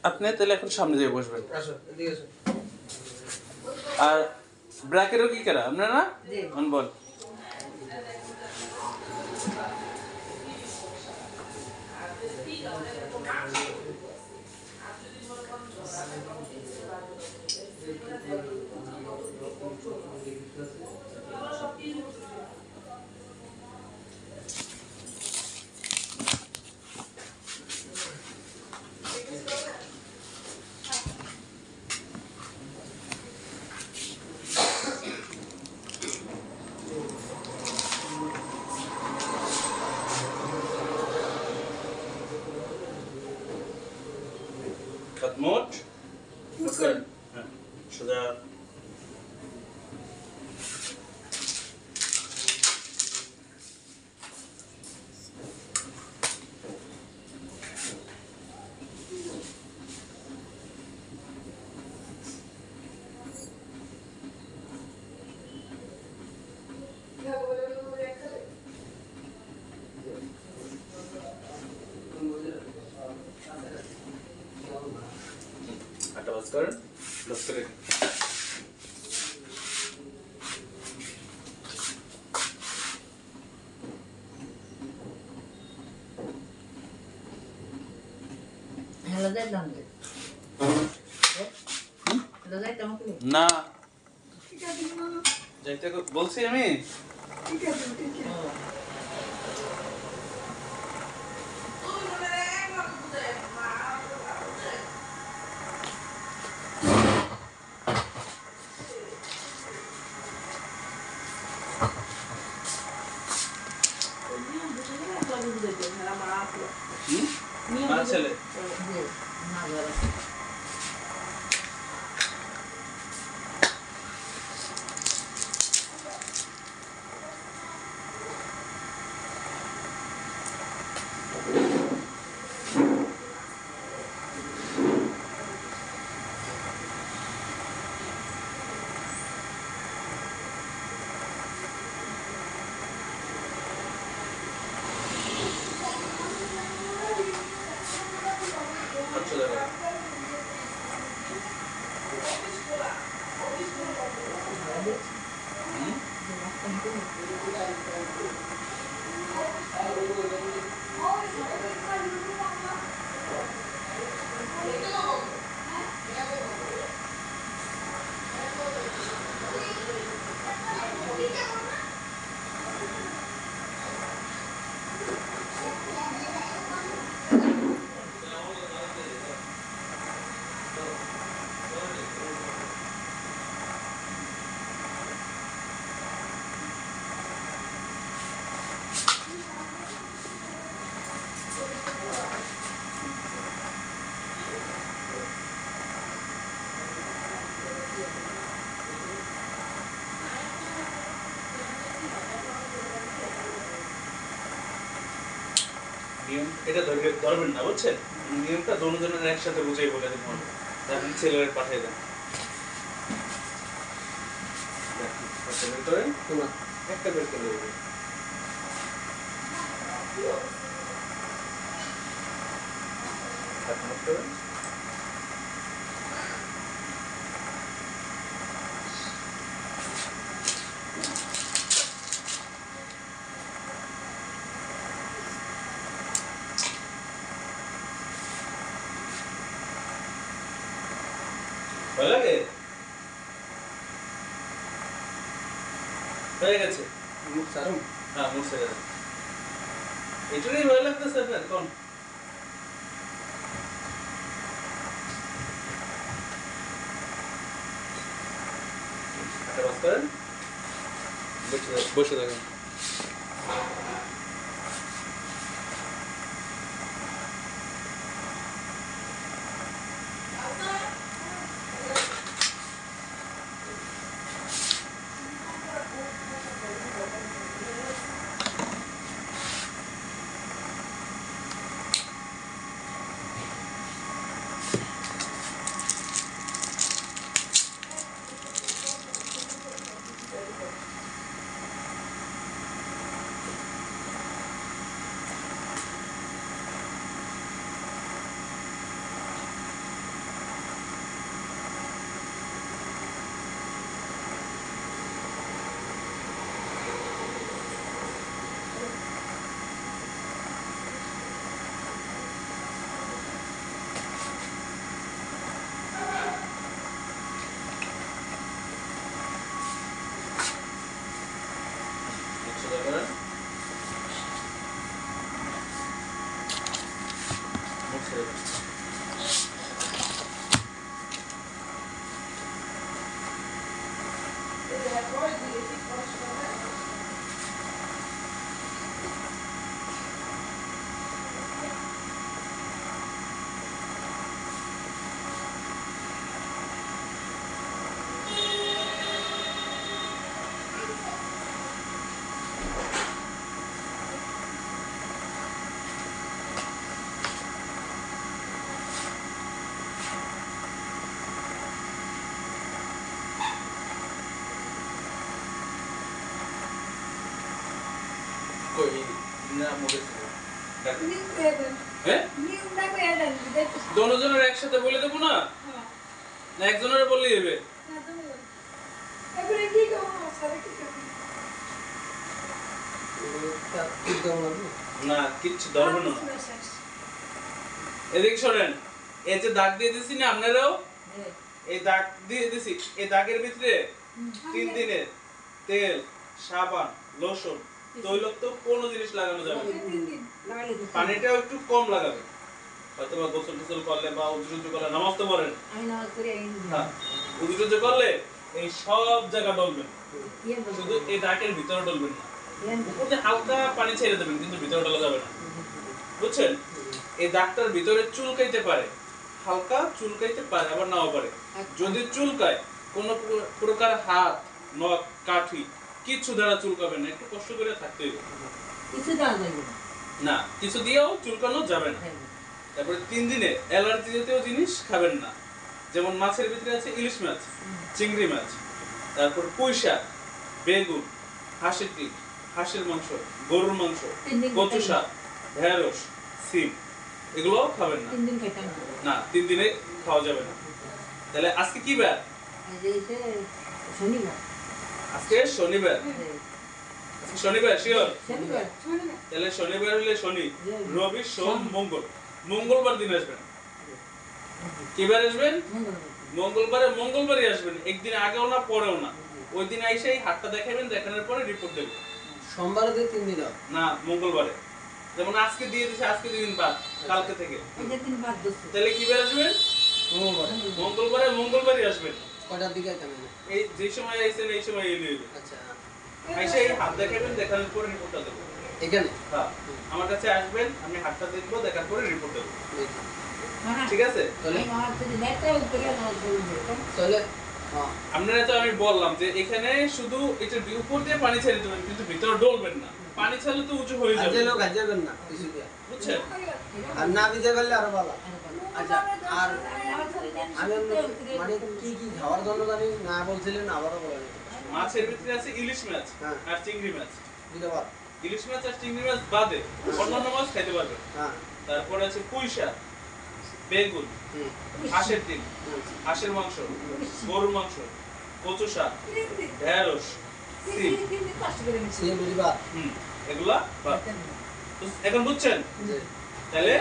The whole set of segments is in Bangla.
আপনি তাহলে এখন সামনে যেয়ে বসবেন আর ব্র্যাকেরও কি করা আপনার না বল মোট সোজা আটা বাস করেন ক্লোজ করে না যাইতে বলছি আমি ছেলে নিয়ম এটা ধরবেন না বুঝছেন নিয়মটা দুজনের একসাথে বুঝাই বলে দেবেন এখন ছেলের পাঠিয়ে দেন একটা বের করে দেবেন ভালো লাগে হয়ে গেছে মুখ সারুন হ্যাঁ মুখ সেরে দেন এটাই ভালো লাগতেছে আপনার কোন বসে থাকেন যাবে। কই না মোড়ে হ্যাঁ দুজনের একসাথে বলে দেবো না, না একজনের বললেই হবে? না কিচ্ছু ধরবে না। এদিকে শোনেন, এই যে দাগ দিয়ে দিছি না আপনারাও, এই দাগ দিয়ে দিছি, এই দাগের ভিতরে 3 দিনের তেল, সাবান, লোশন, তৈলাক্ত কোনো জিনিস লাগানো যাবে না। পানিটাও একটু কম লাগাবে, হয়তো বা গোসল টোসল করলে বা উজু করলে, নামাজ তো পড়েন, হ্যাঁ উজু করলে এই সব জায়গা ডলবেন, শুধু এই দাগের ভিতরে ডলবেন না। উপরে হালকা পানি ছেড়ে দেবেন, কিন্তু ভিতরে ডলা যাবে না, বুঝছেন? এই দাগটার ভিতরে চুলকাইতে পারে, হালকা চুলকাইতে পারে, আবার নাও পারে। যদি চুলকায়, কোনো প্রকার হাত, নখ, কাঠি কিছু দ্বারা চুলকাবেন না, একটু কষ্ট করে থাকতে হবে। কিছু দেওয়া যাবে না, কিছু দিয়েও চুলকানো যাবে না। তারপরে 3 দিনে অ্যালার্জি জাতীয় জিনিস খাবেন না, যেমন মাছের ভিতরে আছে ইলিশ মাছ, চিংড়ি মাছ, তারপর পুঁই শাক, বেগুন, হাঁসের ডিম, হাঁসের মাংস, গরুর মাংস, কচু শাক, ঢেঁড়স, সিম, এগুলো খাবেন না। 3 দিন খেতাম না 3 দিনে খাওয়া যাবে না। তাহলে আজকে কি বার? শনিবার। আজকে শনিবার। শনিবার শিওর? শনিবার। তাহলে শনিবার হলে শনি, রবি, সোম, মঙ্গল, মঙ্গলবার দিন আসবেন। কি বার আসবেন? মঙ্গলবারে, মঙ্গলবারই আসবেন, একদিন আগেও না পরেও না। ওই দিন এসেই হাতটা দেখাবেন, দেখানোর পরে রিপোর্ট দেবেন। সোমবারে দিয়ে 3 দিন না মঙ্গলবারে, যেমন আজকে দিয়ে দিছে, আজকে 2 দিন বাদ, কালকে থেকে। তাহলে কি বার আসবেন? মঙ্গলবারে। মঙ্গলবারে, মঙ্গলবারই আসবেন। কয়টার দিকে আইতাম? এই যে সময় আইছেন এই সময় এলে হইবে। আচ্ছা, এসে এই হাত দেখাবেন, দেখানোর পরে রিপোর্টটা দেবো। এখানে হ্যাঁ, আমার কাছে আসবেন, আমি হাতটা দেখবো, দেখার পরে রিপোর্ট দেবো। ঠিক আছে? তাহলে হ্যাঁ, আপনারা তো আমি বললাম যে এখানে শুধু এটার উপর দিয়ে পানি ছেড়ে দেবেন, কিন্তু ভিতরে ডলবেন না। পানি ছাড়লে তো উঁচু হয়ে যাবে, আজেলো গাজেবেন না কিছু দিয়া, বুঝছেন? আর না ভিজে ফেললে আরো ভালো। আচ্ছা, আর আমি মানে কি কি খাওয়ার জন্য জানি না বলছিলেন, আবারও বলেন। মাছের ভিতরে আছে ইলিশ মাছ হ্যাঁ। আর চিংড়ি মাছ। দুটো বার। ইলিশ মাছ আর চিংড়ি মাছ বাদে অন্যান্য মাছ খেতে পারবেন। হ্যাঁ। তারপরে আছে পুঁই শাক, বেগুন, হুম। হাঁসের ডিম, হুম। হাঁসের মাংস, গরুর মাংস, কচু শাক, ঢেঁড়স, সিম, সেই বুঝবা। এগুলা বাদ। তো এখন বুঝছেন? জি। তাহলে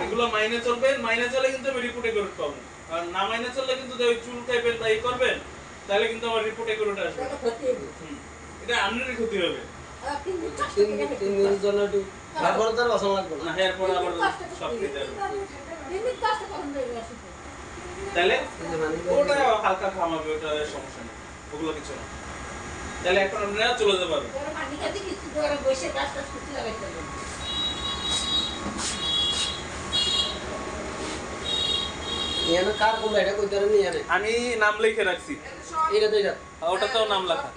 এগুলো মাইনে চলবেন, মাইনে চলে কিন্তু আমি রিপোর্টে করে পাবো। আর না মাইনে চললে কিন্তু ওই চুল টাইপের তাই করবেন, তাহলে কিন্তু আমার রিপোর্টে করে আসবে। এটা আপনারই ক্ষতি হবে। 3 দিনের জন্য একটু তারপরে তার বাসন লাগবে না। না এরপর আবার সব খেতে হবে। তাহলে এই যে মানে ওটা হালকা খামাবে, ওটা সমস্যা নেই, ওগুলো কিছু না। তাহলে এখন আপনারা চলে যেতে পারবেন। এখানে কার কোন এটা কইতারে নিয়ে আনে। আমি নাম লিখে রাখছি, এটা তো এটা ওটাতেও নাম লেখা।